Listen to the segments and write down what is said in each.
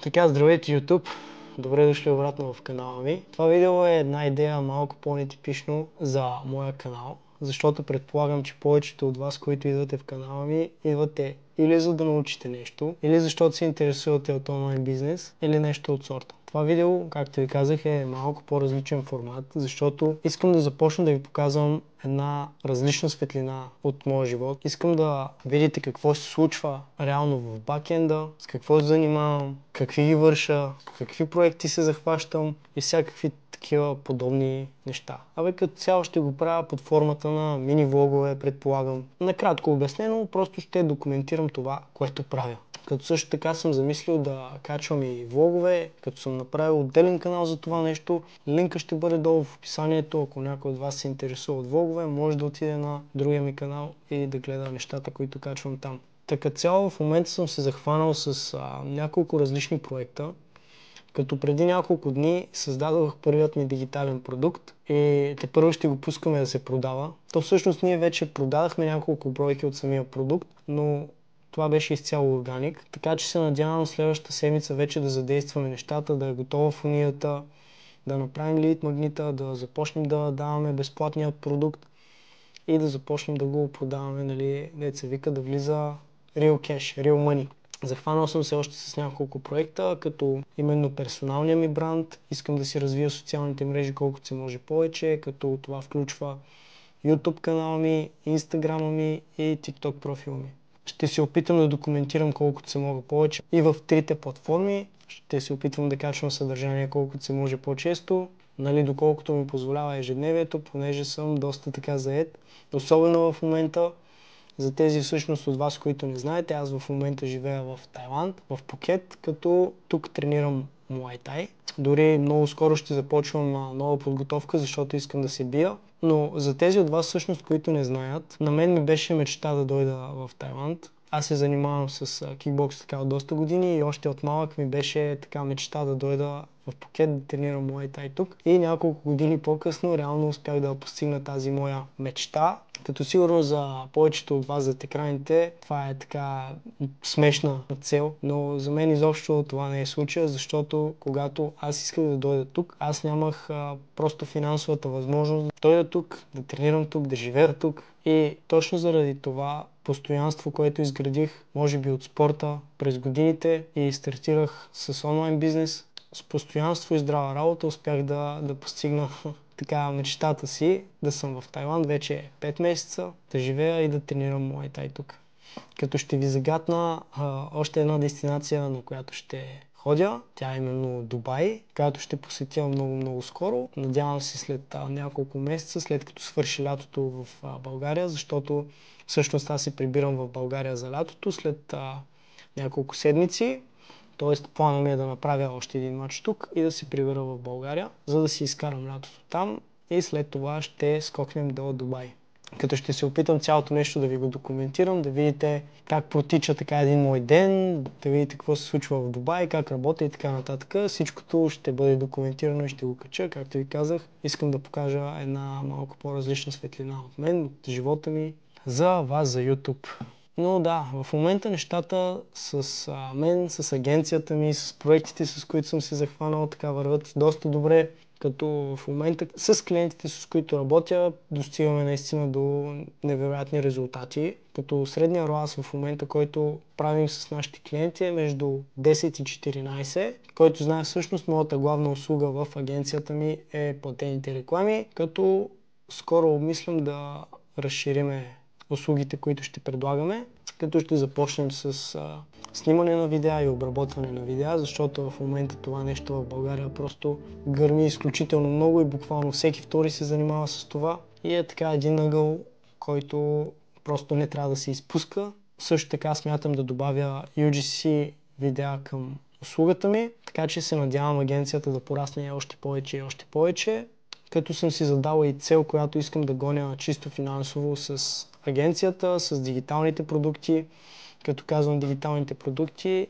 Така, здравейте YouTube! Добре дошли обратно в канала ми. Това видео е една идея малко по-нетипично за моя канал, защото предполагам, че повечето от вас, които идвате в канала ми, идвате или за да научите нещо, или защото се интересувате от онлайн бизнес, или нещо от сорта. Това видео, както ви казах, е малко по-различен формат, защото искам да започна да ви показвам една различна светлина от моя живот. Искам да видите какво се случва реално в бакенда, с какво се занимавам, какви ги върша, какви проекти се захващам и всякакви такива подобни неща. Като цяло ще го правя под формата на мини-влогове, предполагам. Накратко обяснено, просто ще документирам това, което правя. Като също така съм замислил да качвам и влогове, като съм направил отделен канал за това нещо. Линка ще бъде долу в описанието, ако някой от вас се интересува от влогове, може да отиде на другия ми канал и да гледа нещата, които качвам там. Така цяло в момента съм се захванал с няколко различни проекта, като преди няколко дни създадох първият ми дигитален продукт и тепърво ще го пускаме да се продава. То всъщност ние вече продадахме няколко бройки от самия продукт, но това беше изцяло органик, така че се надявам следващата седмица вече да задействаме нещата, да е готова фунията, да направим лид магнита, да започнем да даваме безплатния продукт и да започнем да го продаваме, нали, деца вика, да влиза real cash, real money. Захванал съм се още с няколко проекта, като именно персоналния ми бранд. Искам да си развия социалните мрежи колкото се може повече, като това включва YouTube канала ми, Instagram ми и TikTok профила ми. Ще се опитам да документирам колкото се мога повече и в трите платформи. Ще се опитвам да качвам съдържание колкото се може по-често, нали, доколкото ми позволява ежедневието, понеже съм доста така заед. Особено в момента, за тези всъщност от вас, които не знаете, аз в момента живея в Тайланд, в Пукет, като тук тренирам Муай Тай. Дори много скоро ще започвам нова подготовка, защото искам да се бия. Но за тези от вас всъщност, които не знаят, на мен ми беше мечта да дойда в Тайланд. Аз се занимавам с кикбокс така от доста години и още от малък ми беше така мечта да дойда в Пукет да тренирам Муай Тай тук. И няколко години по-късно реално успях да постигна тази моя мечта. Като сигурно за повечето от вас зад екраните това е така смешна цел, но за мен изобщо това не е случая, защото когато аз исках да дойда тук, аз нямах просто финансовата възможност да дойда тук, да тренирам тук, да живея тук. И точно заради това постоянство, което изградих, може би от спорта през годините и стартирах с онлайн бизнес, с постоянство и здрава работа успях да постигна така мечтата си, да съм в Тайланд вече 5 месеца, да живея и да тренирам Муай Тай тук. Като ще ви загатна още една дестинация, на която ще ходя. Тя е именно Дубай, която ще посетя много скоро. Надявам се след няколко месеца, след като свърши лятото в България, защото всъщност аз се прибирам в България за лятото след няколко седмици. Тоест плана ми е да направя още един мач тук и да се прибера в България, за да си изкарам лятото там и след това ще скокнем до Дубай. Като ще се опитам цялото нещо да ви го документирам, да видите как протича така един мой ден, да видите какво се случва в Дубай, как работя и така нататък. Всичкото ще бъде документирано и ще го кача, както ви казах. Искам да покажа една малко по-различна светлина от мен, от живота ми, за вас, за YouTube. Но да, в момента нещата с мен, с агенцията ми, с проектите, с които съм се захванал, така върват доста добре. Като в момента с клиентите, с които работя, достигаме наистина до невероятни резултати. Като средния ROAS в момента, който правим с нашите клиенти е между 10 и 14, който знае всъщност моята главна услуга в агенцията ми е платените реклами, като скоро обмислям да разшириме услугите, които ще предлагаме, като ще започнем с снимане на видеа и обработване на видеа, защото в момента това нещо в България просто гърми изключително много и буквално всеки втори се занимава с това. И е така един ъгъл, който просто не трябва да се изпуска. Също така смятам да добавя UGC видеа към услугата ми, така че се надявам агенцията да порасне още повече и още повече. Като съм си задала и цел, която искам да гоня чисто финансово с агенцията, с дигиталните продукти. Като казвам дигиталните продукти,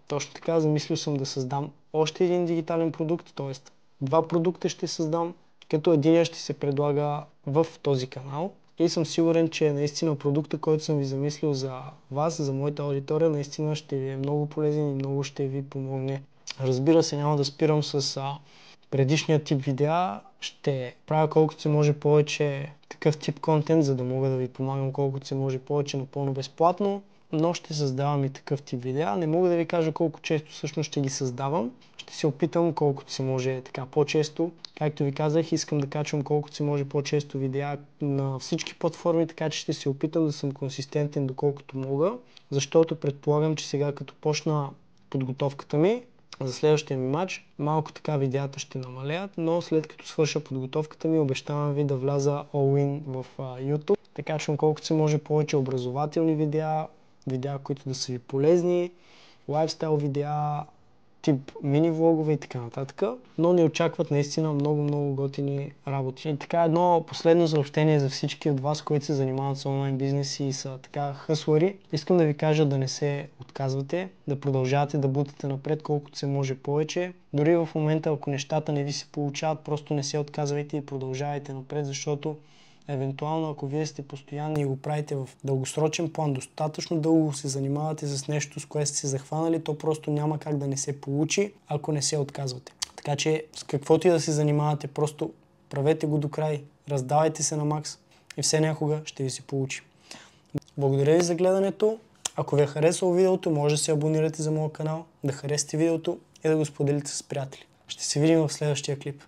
точно така замислил съм да създам още един дигитален продукт, т.е. два продукта ще създам, като единия ще се предлага в този канал, и съм сигурен, че наистина продукта, който съм ви замислил за вас, за моята аудитория, наистина ще ви е много полезен и много ще ви помогне. Разбира се, няма да спирам с предишния тип видеа. Ще правя колкото се може повече такъв тип контент, за да мога да ви помагам колкото се може повече напълно безплатно, но ще създавам и такъв тип видеа. Не мога да ви кажа колко често всъщност ще ги създавам. Ще се опитам колкото се може така по-често. Както ви казах, искам да качвам колкото се може по-често видеа на всички платформи, така че ще се опитам да съм консистентен доколкото мога, защото предполагам, че сега като почна подготовката ми за следващия ми матч, малко така видеята ще намалеят, но след като свърша подготовката ми, обещавам ви да вляза all-in в YouTube. Така че колкото се може повече образователни видеа, които да са ви полезни, лайфстайл видеа, тип мини-влогове и така нататък, но ни очакват наистина много готини работи. И така едно последно съобщение за всички от вас, които се занимават с онлайн бизнес и са така хъслари. Искам да ви кажа да не се отказвате, да продължавате да бутате напред колкото се може повече. Дори в момента, ако нещата не ви се получават, просто не се отказвайте и продължавайте напред, защото евентуално, ако вие сте постоянни и го правите в дългосрочен план, достатъчно дълго се занимавате с нещо, с което сте се захванали, то просто няма как да не се получи, ако не се отказвате. Така че с каквото и да се занимавате, просто правете го до край, раздавайте се на макс и все някога ще ви се получи. Благодаря ви за гледането. Ако ви е харесало видеото, може да се абонирате за моя канал, да харесате видеото и да го споделите с приятели. Ще се видим в следващия клип.